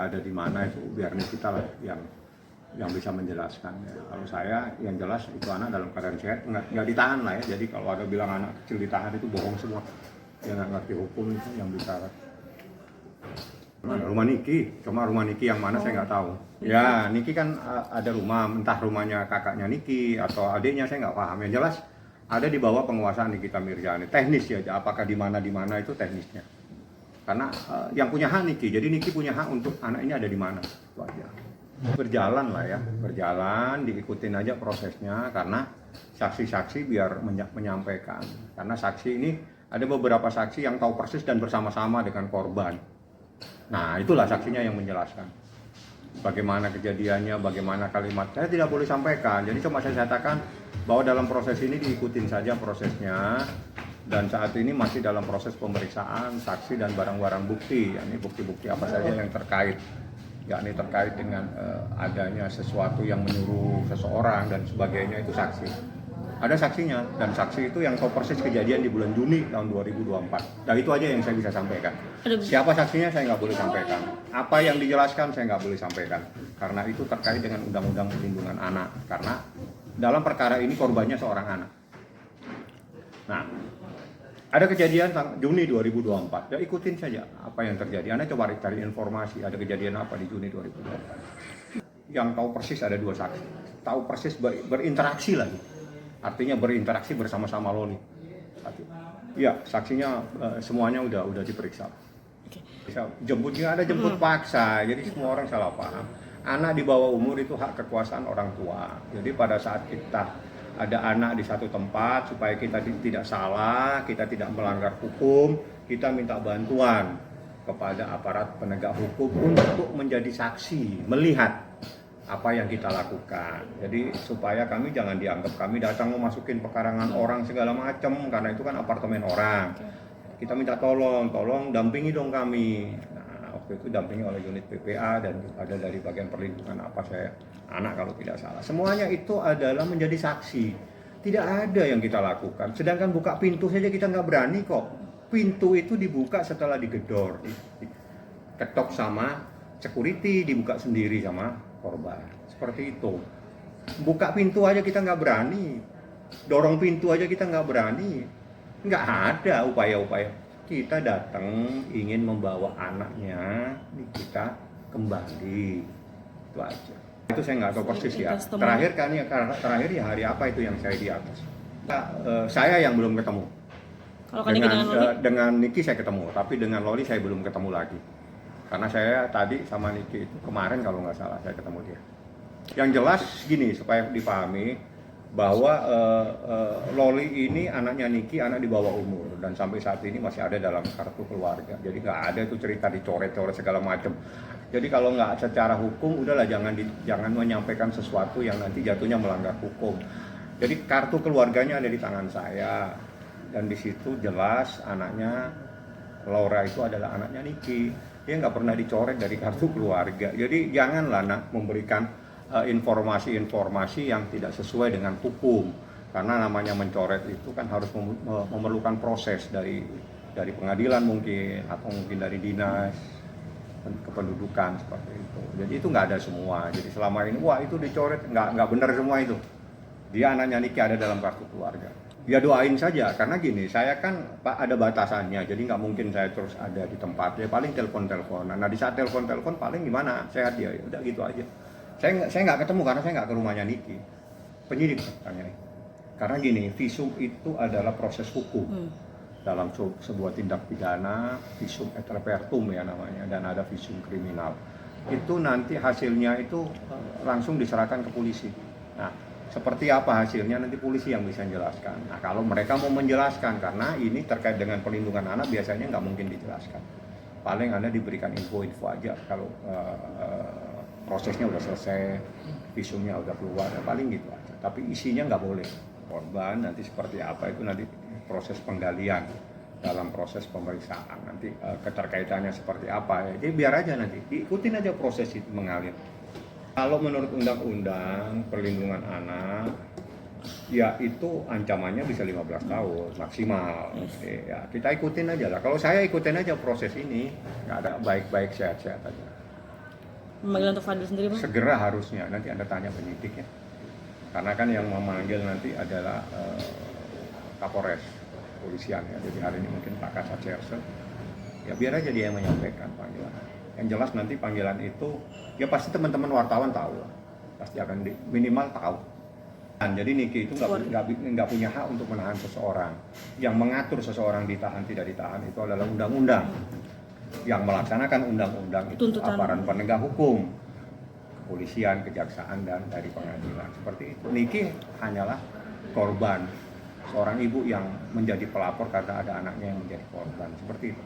ada di mana itu biar kita lah yang bisa menjelaskan. Ya. Kalau saya yang jelas itu anak dalam keadaan sehat, nggak ditahan lah ya. Jadi kalau ada bilang anak kecil ditahan itu bohong semua. Dia nggak ngerti hukum itu yang bicara. Rumah Niki, cuma rumah Niki yang mana saya nggak tahu. Ya Niki kan ada rumah, entah rumahnya kakaknya Niki atau adiknya saya nggak paham. Yang jelas ada di bawah penguasaan Nikita Mirzani. Teknis ya, apakah di mana itu teknisnya. Karena yang punya hak Niki, jadi Niki punya hak untuk anak ini ada di mana. Itu aja. Berjalan lah ya, berjalan, diikutin aja prosesnya karena saksi-saksi biar menyampaikan. Karena saksi ini ada beberapa saksi yang tahu persis dan bersama-sama dengan korban. Nah itulah saksinya yang menjelaskan bagaimana kejadiannya, bagaimana kalimat. Saya tidak boleh sampaikan, jadi cuma saya katakan bahwa dalam proses ini diikutin saja prosesnya. Dan saat ini masih dalam proses pemeriksaan saksi dan barang-barang bukti, yakni bukti-bukti apa saja yang terkait, yakni terkait dengan adanya sesuatu yang menyuruh seseorang dan sebagainya, itu saksi. Ada saksinya, dan saksi itu yang tahu persis kejadian di bulan Juni tahun 2024. Dan itu aja yang saya bisa sampaikan. Siapa saksinya saya nggak boleh sampaikan. Apa yang dijelaskan saya nggak boleh sampaikan. Karena itu terkait dengan Undang-Undang Perlindungan Anak. Karena dalam perkara ini korbannya seorang anak. Nah, ada kejadian Juni 2024. Ya ikutin saja apa yang terjadi. Anda coba cari informasi ada kejadian apa di Juni 2024. Yang tahu persis ada dua saksi. Tahu persis berinteraksi lagi. Artinya berinteraksi bersama-sama Loli. Ya, saksinya semuanya udah diperiksa. Jemputnya ada jemput paksa, jadi semua orang salah paham. Anak di bawah umur itu hak kekuasaan orang tua. Jadi pada saat kita ada anak di satu tempat, supaya kita tidak salah, kita tidak melanggar hukum, kita minta bantuan kepada aparat penegak hukum untuk menjadi saksi, melihat apa yang kita lakukan. Jadi supaya kami jangan dianggap kami datang memasukin pekarangan orang segala macam, karena itu kan apartemen orang. Kita minta tolong dampingi dong kami. Nah, waktu itu dampingi oleh unit PPA dan ada dari bagian perlindungan anak kalau tidak salah. Semuanya itu adalah menjadi saksi. Tidak ada yang kita lakukan. Sedangkan buka pintu saja kita nggak berani kok. Pintu itu dibuka setelah digedor, ketok sama security, dibuka sendiri sama korban. Seperti itu. Buka pintu aja kita nggak berani. Dorong pintu aja kita nggak berani. Nggak ada upaya-upaya. Kita datang ingin membawa anaknya kita kembali. Itu aja. Itu saya nggak tahu persis ya. Terakhir ya hari apa itu yang saya di atas. Saya yang belum ketemu. Kalau dengan Niki saya ketemu, tapi dengan Loli saya belum ketemu lagi. Karena saya tadi sama Niki itu kemarin kalau nggak salah saya ketemu dia. Yang jelas gini supaya dipahami bahwa Loli ini anaknya Niki, anak di bawah umur dan sampai saat ini masih ada dalam kartu keluarga. Jadi nggak ada itu cerita dicoret-coret segala macam. Jadi kalau nggak secara hukum udahlah jangan menyampaikan sesuatu yang nanti jatuhnya melanggar hukum. Jadi kartu keluarganya ada di tangan saya dan di situ jelas anaknya Laura itu adalah anaknya Niki. Dia nggak pernah dicoret dari kartu keluarga. Jadi janganlah memberikan informasi-informasi yang tidak sesuai dengan hukum. Karena namanya mencoret itu kan harus memerlukan proses dari pengadilan mungkin atau mungkin dari dinas kependudukan seperti itu. Jadi itu nggak ada semua. Jadi selama ini wah itu dicoret nggak benar semua itu. Dia anaknya Niki ada dalam kartu keluarga. Ya doain saja, karena gini, saya kan ada batasannya, jadi nggak mungkin saya terus ada di tempat, ya paling telepon-teleponan. Nah di saat telepon-telepon paling gimana, sehat dia, ya udah gitu aja. Saya nggak ketemu karena saya nggak ke rumahnya Niki, penyidik katanya. Karena gini, visum itu adalah proses hukum dalam sebuah tindak pidana, visum et repertum ya namanya, dan ada visum kriminal. Itu nanti hasilnya itu langsung diserahkan ke polisi. Nah, seperti apa hasilnya nanti polisi yang bisa menjelaskan. Nah kalau mereka mau menjelaskan karena ini terkait dengan perlindungan anak biasanya nggak mungkin dijelaskan. Paling Anda diberikan info-info aja kalau prosesnya udah selesai, visumnya udah keluar, ya paling gitu aja. Tapi isinya nggak boleh. Korban nanti seperti apa itu nanti proses penggalian dalam proses pemeriksaan. Nanti keterkaitannya seperti apa ya. Jadi biar aja nanti diikutin aja proses itu mengalir. Kalau menurut Undang-Undang Perlindungan Anak, ya itu ancamannya bisa 15 tahun maksimal. Ya, kita ikutin aja lah. Kalau saya ikutin aja proses ini, nggak ada baik-baik sehat-sehat aja. Pemanggilan untuk Fadil sendiri, Bang? Segera harusnya, nanti Anda tanya penyidik ya. Karena kan yang memanggil nanti adalah Kapolres polisian ya. Jadi hari ini mungkin Pak Kasat Serse. Ya biar aja dia yang menyampaikan panggilan. Yang jelas nanti panggilan itu ya pasti teman-teman wartawan tahu lah. Pasti akan minimal tahu. Dan jadi Niki itu nggak punya hak untuk menahan seseorang. Yang mengatur seseorang ditahan tidak ditahan itu adalah undang-undang. Yang melaksanakan undang-undang itu aparat penegak hukum, kepolisian, kejaksaan, dan dari pengadilan. Seperti itu. Niki hanyalah korban, seorang ibu yang menjadi pelapor karena ada anaknya yang menjadi korban. Seperti itu.